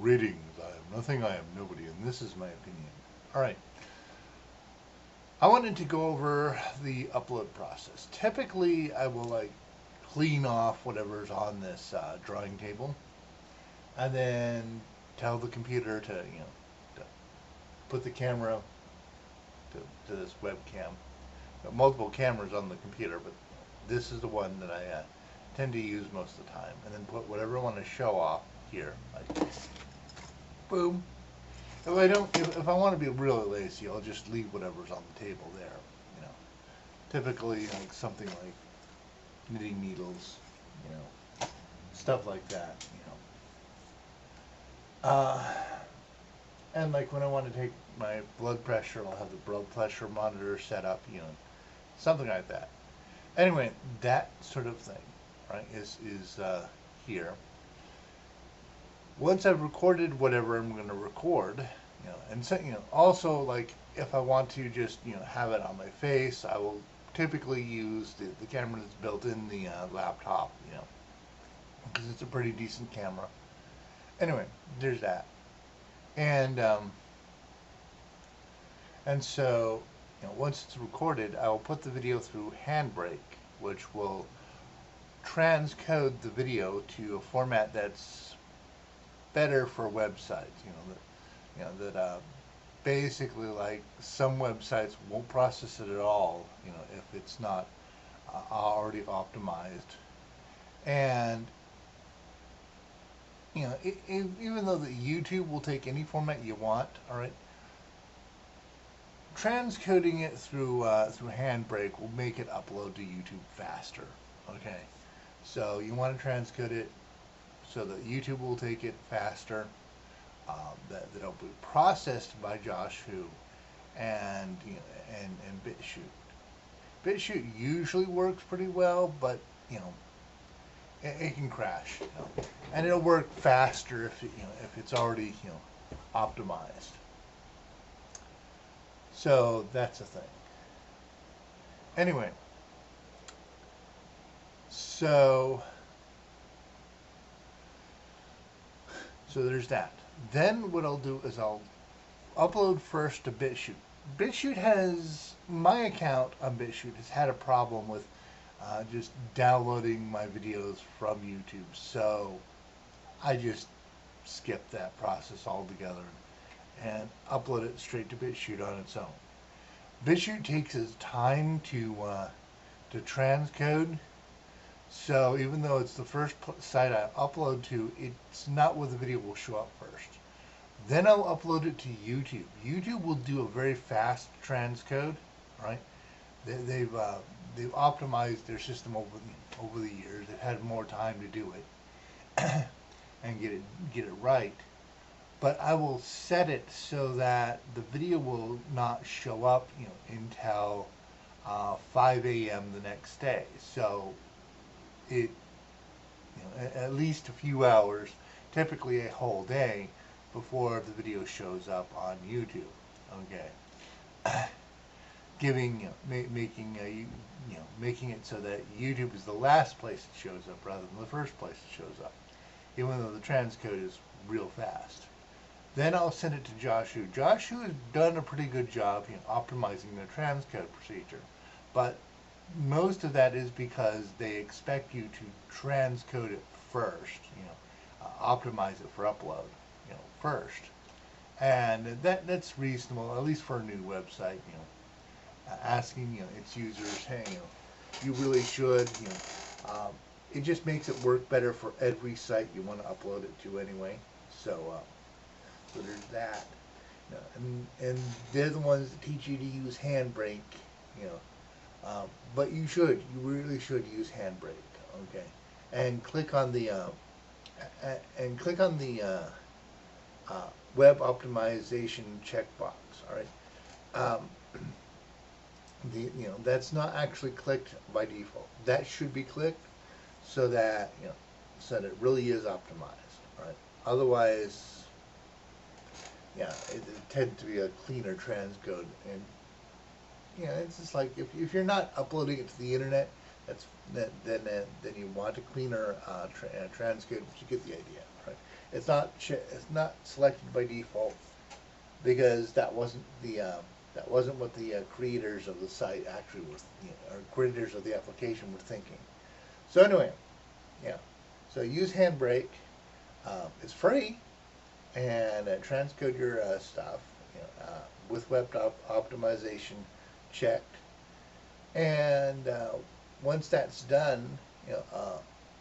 Greetings, I am nothing, I am nobody, and this is my opinion. Alright, I wanted to go over the upload process. Typically, I will clean off whatever's on this drawing table and then tell the computer to put the camera to this webcam. Got multiple cameras on the computer, but this is the one that I tend to use most of the time. And then put whatever I want to show off here, like boom. If I want to be really lazy, I'll just leave whatever's on the table there. You know, typically like something like knitting needles, stuff like that. And like when I want to take my blood pressure, I'll have the blood pressure monitor set up. Something like that. Anyway, that sort of thing, right, is here. Once I've recorded whatever I'm going to record, and so, also like if I want to just have it on my face, I will typically use the camera that's built in the laptop, because it's a pretty decent camera. Anyway, there's that, and so once it's recorded, I will put the video through Handbrake, which will transcode the video to a format that's better for websites. That basically like some websites won't process it at all. If it's not already optimized, and even though the YouTube will take any format you want, all right. Transcoding it through Handbrake will make it upload to YouTube faster. Okay, so you want to transcode it so that YouTube will take it faster. That it'll be processed by Joshua and BitChute. BitChute usually works pretty well, but it can crash. And it'll work faster if it's already optimized. So that's a thing. Anyway, so there's that. Then what I'll do is I'll upload first to BitChute. BitChute has, my account on BitChute has had a problem with just downloading my videos from YouTube. So I just skipped that process altogether and upload it straight to BitChute on its own. BitChute takes its time to transcode, so even though it's the first site I upload to, it's not where the video will show up first. Then I'll upload it to YouTube. YouTube will do a very fast transcode, right? They've optimized their system over the years. They've had more time to do it and get it right. But I will set it so that the video will not show up, until 5 a.m. the next day. So it, at least a few hours, typically a whole day, before the video shows up on YouTube. Okay, making it so that YouTube is the last place it shows up rather than the first place it shows up, even though the transcode is real fast. Then I'll send it to Joshua. Joshua has done a pretty good job optimizing their transcode procedure, but most of that is because they expect you to transcode it first, optimize it for upload, first, and that's reasonable, at least for a new website. Asking its users, hey, you really should, it just makes it work better for every site you want to upload it to anyway. So there's that. And they're the ones that teach you to use Handbrake, but you really should use Handbrake, okay? And click on the web optimization checkbox. All right. That's not actually clicked by default. That should be clicked so that it really is optimized. All right. Otherwise, it tends to be a cleaner transcode, and it's just like if you're not uploading it to the internet, then you want a cleaner transcode, but you get the idea, right? It's not selected by default because that wasn't what the creators of the site actually were, or creators of the application were thinking. So anyway, yeah. So use Handbrake. It's free, and transcode your stuff with optimization checked. And once that's done,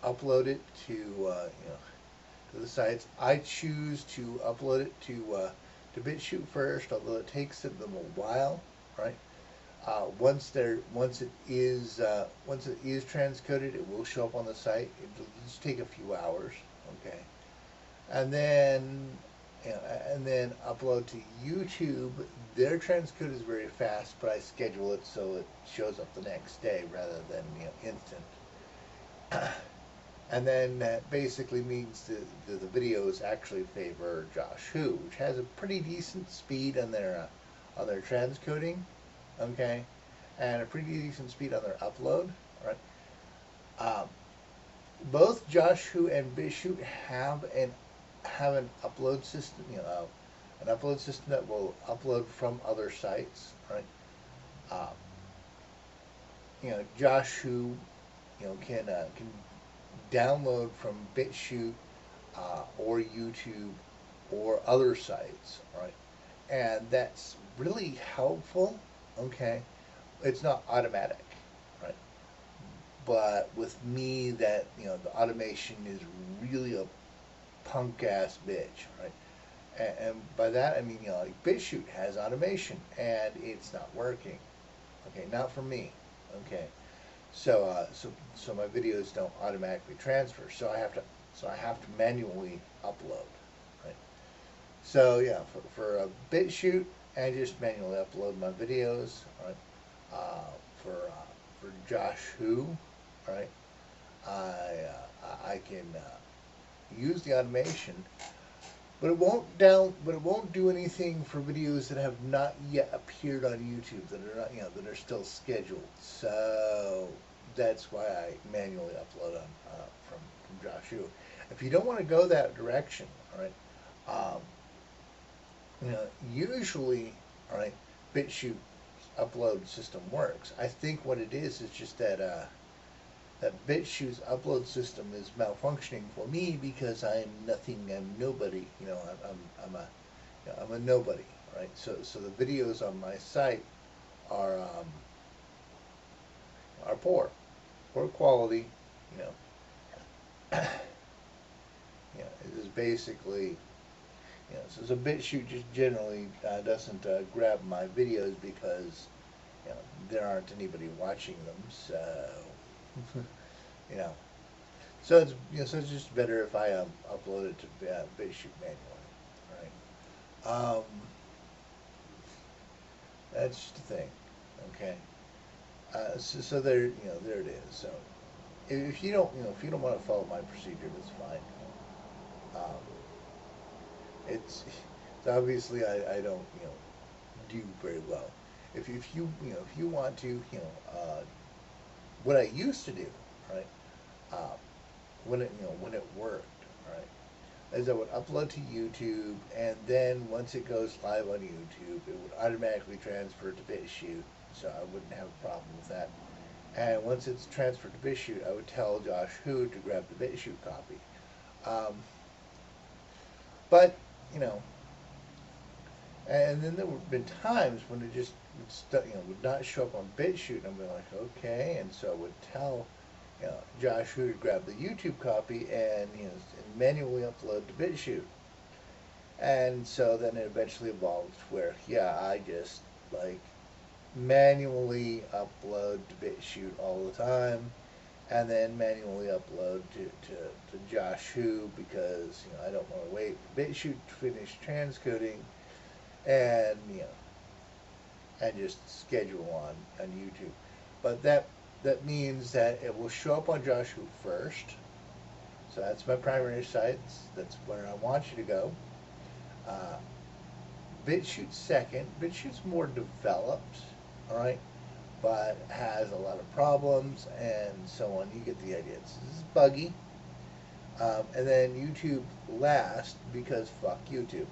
upload it to the sites. I choose to upload it to BitChute first, although it takes them a while, right? Once it is transcoded, it will show up on the site. It'll just take a few hours, okay, and then upload to YouTube. Their transcode is very fast, but I schedule it so it shows up the next day rather than instant. And then that basically means the videos actually favor Josh Hu, which has a pretty decent speed on their transcoding, okay, and a pretty decent speed on their upload. Right? Both Josh Hu and BitChute have an upload system, an upload system that will upload from other sites, right? Josh Hu, can download from BitChute or YouTube or other sites, right? And that's really helpful. Okay, it's not automatic, right? But with me, that the automation is really a punk ass bitch, right? And by that I mean like BitChute has automation and it's not working. Okay, not for me. Okay, so my videos don't automatically transfer. So I have to manually upload, right? So yeah, for BitChute, I just manually upload my videos, right? For Josh Hu, right? I can use the automation, but it won't do anything for videos that have not yet appeared on YouTube, that are not that are still scheduled. So that's why I manually upload on from Josh Hu. If you don't want to go that direction, all right, usually, all right, BitChute upload system works. I think what it is just that that BitChute's upload system is malfunctioning for me because I'm nothing. I'm nobody. I'm a nobody, right? So the videos on my site are poor quality. You know, it is basically. So BitChute just generally doesn't grab my videos because there aren't anybody watching them. So you know, so it's just better if I upload it to BitChute manually, right? That's just the thing, okay. So there, there it is. So if you don't want to follow my procedure, that's fine. Um, it's obviously I don't do very well. If you want to what I used to do, right? When it worked, right? Is I would upload to YouTube, and then once it goes live on YouTube, it would automatically transfer to BitChute, so I wouldn't have a problem with that. And once it's transferred to BitChute, I would tell Josh Hu to grab the BitChute copy. But and then there would have been times when it just would not show up on BitChute, and I'd be like, okay, and so I would tell Josh Hu to grab the YouTube copy and and manually upload to BitChute. And so then it eventually evolved where I just like manually upload to BitChute all the time, and then manually upload to Josh Hu because I don't want to wait for BitChute to finish transcoding, and and just schedule on YouTube. But that means that it will show up on Josh Hu first. So that's my primary sites. That's where I want you to go. BitChute second. BitChute's more developed, all right, but has a lot of problems and so on. You get the idea. This is buggy, And then YouTube last because fuck YouTube.